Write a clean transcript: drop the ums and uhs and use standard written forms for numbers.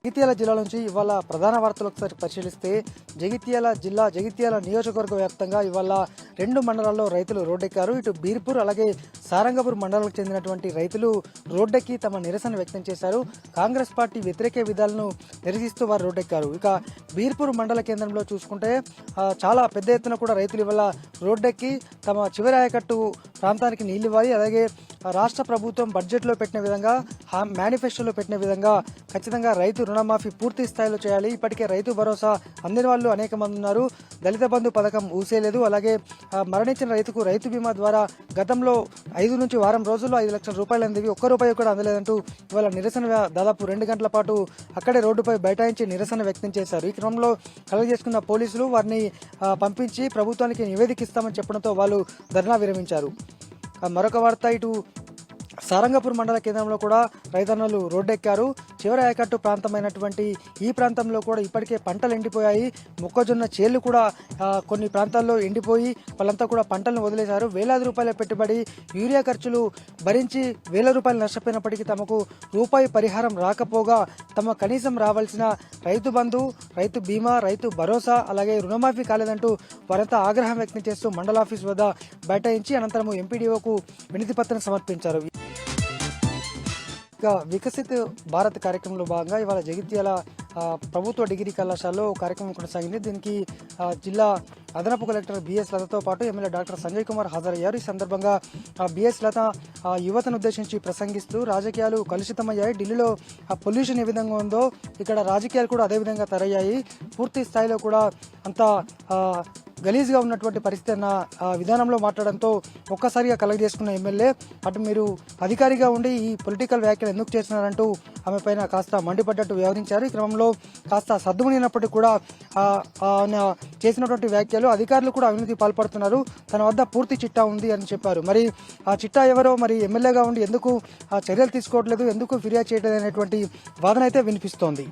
జగిత్యాల జిల్లా నుంచి ఇవాళ ప్రధాన వార్తలు ఒకసారి పరిశీలిస్తే జగిత్యాల నియోజకవర్గ వ్యాప్తంగా ఇవాళ 2 మండలాల్లో రైతులు రోడ్డెక్కారు. ఇటు బీర్పూర్ అలాగే సారంగపూర్ మండలాలకు చెందినటువంటి రైతులు రోడ్డెక్కి తమ నిరసన వ్యక్తం చేశారు. కాంగ్రెస్ పార్టీ వ్యతిరేక విధాలను నిరసిస్తూ వారు రోడ్డెక్కారు. ఇక బీర్పూర్ మండల కేంద్రంలో చూసుకుంటే చాలా పెద్ద ఎత్తున కూడా రైతులు ఇవాళ రోడ్డెక్కి తమ చివరి ఆయకట్టు ప్రాంతానికి నీళ్లు ఇవ్వాలి, అలాగే రాష్ట్ర ప్రభుత్వం బడ్జెట్లో పెట్టిన విధంగా మేనిఫెస్టోలో పెట్టిన విధంగా ఖచ్చితంగా రైతు రుణమాఫీ పూర్తి స్థాయిలో చేయాలి. ఇప్పటికే రైతు భరోసా అందిన వాళ్ళు అనేక మంది ఉన్నారు. దళిత బంధు పథకం ఊసేలేదు. అలాగే మరణించిన రైతుకు రైతు బీమా ద్వారా గతంలో 5 నుంచి వారం రోజుల్లో 5 లక్షల రూపాయలు అందివి, ఒక్క రూపాయి కూడా అందలేదంటూ ఇవాళ నిరసన దాదాపు 2 గంటల పాటు అక్కడే రోడ్డుపై బైఠాయించి నిరసన వ్యక్తం చేశారు. ఈ క్రమంలో కలెక్ట్ చేసుకున్న పోలీసులు వారిని పంపించి ప్రభుత్వానికి నివేదిక ఇస్తామని చెప్పడంతో వాళ్ళు ధర్నా విరమించారు. మరొక వార్త, ఇటు సారంగపూర్ మండల కేంద్రంలో కూడా రైతన్నలు రోడ్డెక్కారు. చివరి ఆయకట్టు ప్రాంతమైనటువంటి ఈ ప్రాంతంలో కూడా ఇప్పటికే పంటలు ఎండిపోయాయి. మొక్కజొన్న చేళ్లు కూడా కొన్ని ప్రాంతాల్లో ఎండిపోయి వాళ్ళంతా కూడా పంటలను వదిలేశారు. వేలాది రూపాయల పెట్టుబడి, యూరియా ఖర్చులు భరించి వేల రూపాయలు నష్టపోయినప్పటికీ తమకు రూపాయి పరిహారం రాకపోగా తమ కనీసం రావాల్సిన రైతు బంధు, రైతు బీమా, రైతు భరోసా అలాగే రుణమాఫీ కాలేదంటూ వారంతా ఆగ్రహం వ్యక్తం చేస్తూ మండలాఫీస్ వద్ద బైఠాయించి అనంతరం ఎంపీడీఓకు వినతి పత్రం సమర్పించారు. ఇక వికసిత్ భారత్ కార్యక్రమంలో భాగంగా ఇవాళ జగిత్యాల ప్రభుత్వ డిగ్రీ కళాశాలలో కార్యక్రమం కొనసాగింది. దీనికి జిల్లా అదనపు కలెక్టర్ బిఎస్ లతతో పాటు ఎమ్మెల్యే డాక్టర్ సంజయ్ కుమార్ హాజరయ్యారు. ఈ సందర్భంగా బిఎస్ లత యువతను ఉద్దేశించి ప్రసంగిస్తూ రాజకీయాలు కలుషితమయ్యాయి, ఢిల్లీలో పొల్యూషన్ ఏ విధంగా ఉందో ఇక్కడ రాజకీయాలు కూడా అదే విధంగా తరయ్యాయి, పూర్తి స్థాయిలో కూడా అంత గలీజ్గా ఉన్నటువంటి పరిస్థితి అన్న విధానంలో మాట్లాడడంతో ఒక్కసారిగా కలెక్ట్ చేసుకున్న ఎమ్మెల్యే అటు మీరు అధికారిగా ఉండి ఈ పొలిటికల్ వ్యాఖ్యలు ఎందుకు చేస్తున్నారంటూ ఆమె పైన కాస్త మండిపడ్డట్టు వ్యవహరించారు. ఈ క్రమంలో కాస్త సద్దుమణినప్పటికీ కూడా చేసినటువంటి వ్యాఖ్యలు అధికారులు కూడా అవినీతి పాల్పడుతున్నారు, తన వద్ద పూర్తి చిట్టా ఉంది అని చెప్పారు. మరి ఆ చిట్టా ఎవరో, మరి ఎమ్మెల్యేగా ఉండి ఎందుకు చర్యలు తీసుకోవట్లేదు, ఎందుకు ఫిర్యాదు చేయట్లేదు అనేటువంటి వాదన అయితే వినిపిస్తోంది.